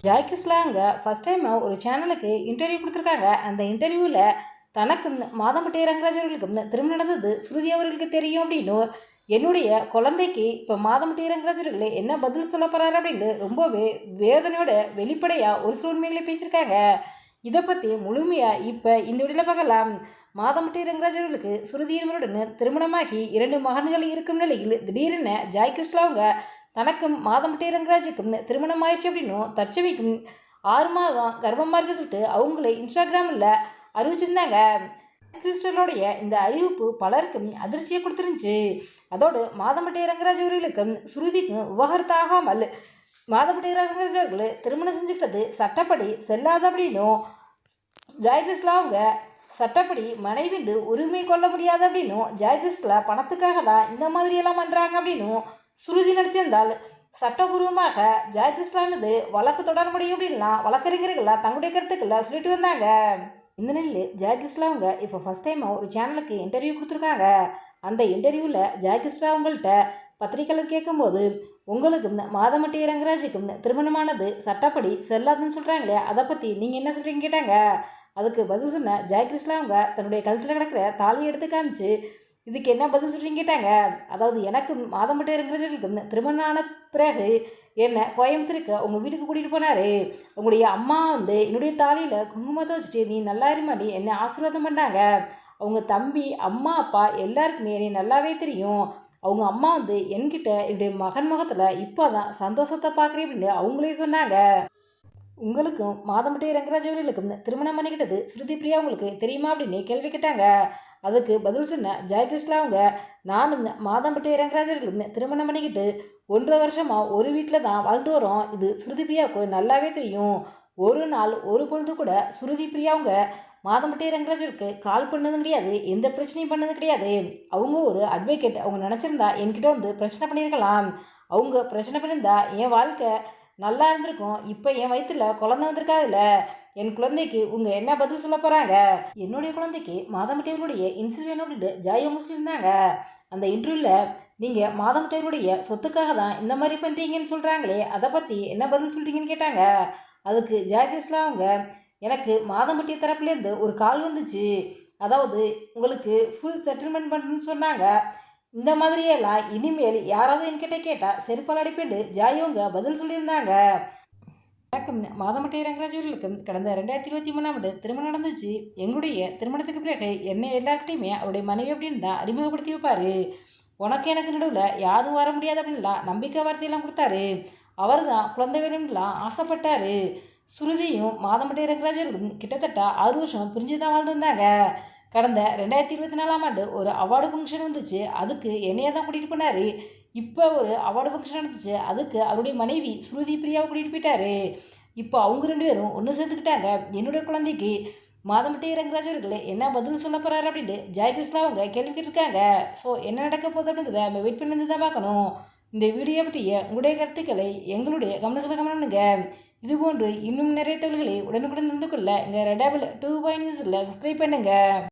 Joy கிருஷ்ணாங்க first time ஒரு சேனலுக்கு interview கொடுத்துருக்காங்க. அந்த இன்டர்வியூவில் தனக்கும் மாதம்பட்டி ரங்கராஜ் அவர்களுக்கும் திருமணம் நடந்தது ஸ்ருதி அவர்களுக்கு தெரியும் அப்படின்னு, என்னுடைய குழந்தைக்கு இப்போ மாதம்பட்டி ரங்கராஜ் அவர்கள் என்ன பதில் சொல்ல போகிறாரு அப்படின்னு ரொம்பவே வேதனையோட வெளிப்படையாக ஒரு சில உண்மைகளை பேசியிருக்காங்க. இதை பற்றி முழுமையாக இப்போ இந்த வீடியோவில் பார்க்கலாம். மாதம்பட்டி ரங்கராஜ் அவர்களுக்கு ஸ்ருதி என்பவருடன் திருமணமாகி 2 மகன்கள் இருக்கும் நிலையில் திடீரென ஜாய் கிருஷ்ணா அவங்க தனக்கும் மாதம்பட்டி ரங்கராஜுக்கும் திருமணம் ஆயிடுச்சு அப்படின்னும் தச்சவிக்கும் 6 மாதம் கர்ப்பமாக இருக்க சொல்லிட்டு அவங்களே இன்ஸ்டாகிராமில் அறிவிச்சிருந்தாங்க. கிறிஸ்டலோடைய இந்த அறிவிப்பு பலருக்கும் அதிர்ச்சியை கொடுத்துருந்துச்சு. அதோடு மாதம்பட்டி ரங்கராஜ் அவர்களுக்கும் ஸ்ருதிக்கும் விவாகரத்தாகாமல் மாதம்பட்டி ரங்கராஜ் அவர்கள் திருமணம் செஞ்சுக்கிட்டது சட்டப்படி செல்லாது அப்படின்னும், ஜாய்கிருஷ்ணா அவங்க சட்டப்படி மனைவிண்டு உரிமை கொள்ள முடியாது அப்படின்னும், ஜாய்கிருஷ்ணா பணத்துக்காக தான் இந்த மாதிரியெல்லாம் பண்ணுறாங்க அப்படின்னும் ஸ்ருதி நடிச்சிருந்தால் சட்டபூர்வமாக ஜாய்கிருஷ்ணா மீது வழக்கு தொடர முடியும் அப்படின்லாம் வழக்கறிஞர்கள்லாம் தங்களுடைய கருத்துக்களை சொல்லிட்டு வந்தாங்க. இந்த நிலையில் ஜாய்கிருஷ்ணா அவங்க இப்போ ஃபஸ்ட் டைம் ஒரு சேனலுக்கு இன்டர்வியூ கொடுத்துருக்காங்க. அந்த இன்டர்வியூவில் ஜாய்கிருஷ்ணா அவங்கள்ட்ட பத்திரிக்கையாளர் கேட்கும்போது, உங்களுக்கு மாதம்பட்டி ரங்கராஜுக்கும் திருமணமானது சட்டப்படி செல்லாதுன்னு சொல்கிறாங்களே, அதை பற்றி நீங்கள் என்ன சொல்கிறீங்க கேட்டாங்க. அதுக்கு பதில் சொன்ன ஜாய்கிருஷ்ணா அவங்க தன்னுடைய கழுத்தில் கிடக்கிற தாலியை எடுத்து காமிச்சு இதுக்கு என்ன பதில் சொல்கிறீங்க கேட்டாங்க. அதாவது எனக்கும் மாதம்பட்டி ரங்கராஜர்களுக்கும் திருமணம் ஆன பிறகு என்னை கோயம்புத்தூருக்கு உங்கள் வீட்டுக்கு கூட்டிகிட்டு போனார். உங்களுடைய அம்மா என்னுடைய தாலியில் குங்குமத்தை வச்சுட்டு நீ நல்லா இருமாடி என்னை ஆசீர்வாதம் பண்ணாங்க. அவங்க தம்பி அம்மா அப்பா எல்லாருக்குமே என்னை நல்லாவே தெரியும். அவங்க அம்மா என்கிட்ட என்னுடைய மகன் முகத்தில் இப்போ தான் சந்தோஷத்தை பார்க்குறேன் அப்படின்னு அவங்களே சொன்னாங்க. உங்களுக்கும் மாதம்பட்டி ரங்கராஜ் அவர்களுக்கும் திருமணம் பண்ணிக்கிட்டது ஸ்ருதி பிரியா உங்களுக்கு தெரியுமா அப்படின்னு கேள்வி கேட்டாங்க. அதுக்கு பதில் சொன்ன ஜாய்கிருஷ்ணா அவங்க, நானும் மாதம்பட்டி ரங்கராஜ் அவர்களும் திருமணம் பண்ணிக்கிட்டு 1.5 வருஷமாக ஒரு வீட்டில் தான் வாழ்ந்து வரோம். இது ஸ்ருதி பிரியாவுக்கு நல்லாவே தெரியும். ஒரு நாள் ஒரு பொழுது கூட ஸ்ருதி பிரியா அவங்க மாதம்பட்டி ரங்கராஜருக்கு கால் பண்ணதும் கிடையாது, எந்த பிரச்சனையும் பண்ணது கிடையாது. அவங்க ஒரு அட்வொகேட். அவங்க நினச்சிருந்தா என்கிட்ட பிரச்சனை பண்ணியிருக்கலாம். அவங்க பிரச்சனை பண்ணியிருந்தா என் வாழ்க்கை நல்லா இருந்திருக்கும். இப்போ என் வயிற்றில் குழந்தை வந்திருக்காதுல்ல, என் குழந்தைக்கு உங்கள் என்ன பதில் சொல்ல போகிறாங்க. என்னுடைய குழந்தைக்கு மாதம்பட்டியவருடைய இன்சிடென்ட் ஜாய் அவங்க சொல்லியிருந்தாங்க. அந்த இன்டர்வியூவில் நீங்கள் மாதம்பட்டியவருடைய சொத்துக்காக தான் இந்த மாதிரி பண்ணுறீங்கன்னு சொல்கிறாங்களே, அதை பற்றி என்ன பதில் சொல்கிறீங்கன்னு கேட்டாங்க. அதுக்கு ஜாய்கிருஷ்ணா அவங்க, எனக்கு மாதம்பட்டி தரப்புலேருந்து ஒரு கால் வந்துச்சு. அதாவது உங்களுக்கு ஃபுல் செட்டில்மெண்ட் பண்ணுன்னு சொன்னாங்க. இந்த மாதிரியெல்லாம் இனிமேல் யாராவது என்கிட்ட கேட்டால் செருப்பால் அடிப்பேண்டு ஜாயவங்க பதில் சொல்லியிருந்தாங்க. வணக்கம். மாதம்பட்டி ரங்கராஜ் அவர்களுக்கும் கடந்த 2023ஆம் ஆண்டு திருமணம் நடந்துச்சு. எங்களுடைய திருமணத்துக்கு பிறகு என்னை எல்லாருக்கிட்டையுமே அவருடைய மனைவி அப்படின்னு தான் அறிமுகப்படுத்தி வைப்பார். உனக்கு எனக்கு நடுவில் யாரும் வர முடியாது அப்படின்லாம் நம்பிக்கை வார்த்தையெல்லாம் கொடுத்தாரு. அவர் தான் குழந்தை வேணும்லாம் ஆசைப்பட்டார். ஸ்ருதியும் மாதம்பட்டி ரங்கராஜ் அவர்களும் கிட்டத்தட்ட 6 வருஷம் பிரிஞ்சு தான் வாழ்ந்து வந்தாங்க. கடந்த 2024ஆம் ஆண்டு ஒரு அவார்டு ஃபங்க்ஷன் வந்துச்சு. அதுக்கு என்னையே தான் கூட்டிகிட்டு போனார். இப்போ ஒரு அவார்டு ஃபங்க்ஷன் நடந்துச்சு. அதுக்கு அவருடைய மனைவி ஸ்ருதி பிரியாவை கூட்டிகிட்டு போயிட்டார். இப்போ அவங்க 2 பேரும் ஒன்று சேர்த்துக்கிட்டாங்க. என்னுடைய குழந்தைக்கு மாதம்பட்டி ரங்கராஜ் அவர்கள் என்ன பதில் சொல்ல போகிறாரு அப்படின்ட்டு ஜாய்கிருஷ்ணா அவங்க கேள்வி கேட்டிருக்காங்க. ஸோ என்ன நடக்க போகுது அப்படிங்கிறத நம்ம வெயிட் பண்ணி தான் பார்க்கணும். இந்த வீடியோ பற்றிய உங்களுடைய கருத்துக்களை எங்களுடைய கவனத்தில் கவனிங்க. இதுபோன்று இன்னும் நிறைய தொழில்களை உடனுக்குடன் தெரிந்து கொள்ள எங்கள் ரெடாபிள் 2 பாயிண்ட்ஸில் சப்ஸ்கிரைப் பண்ணுங்கள்.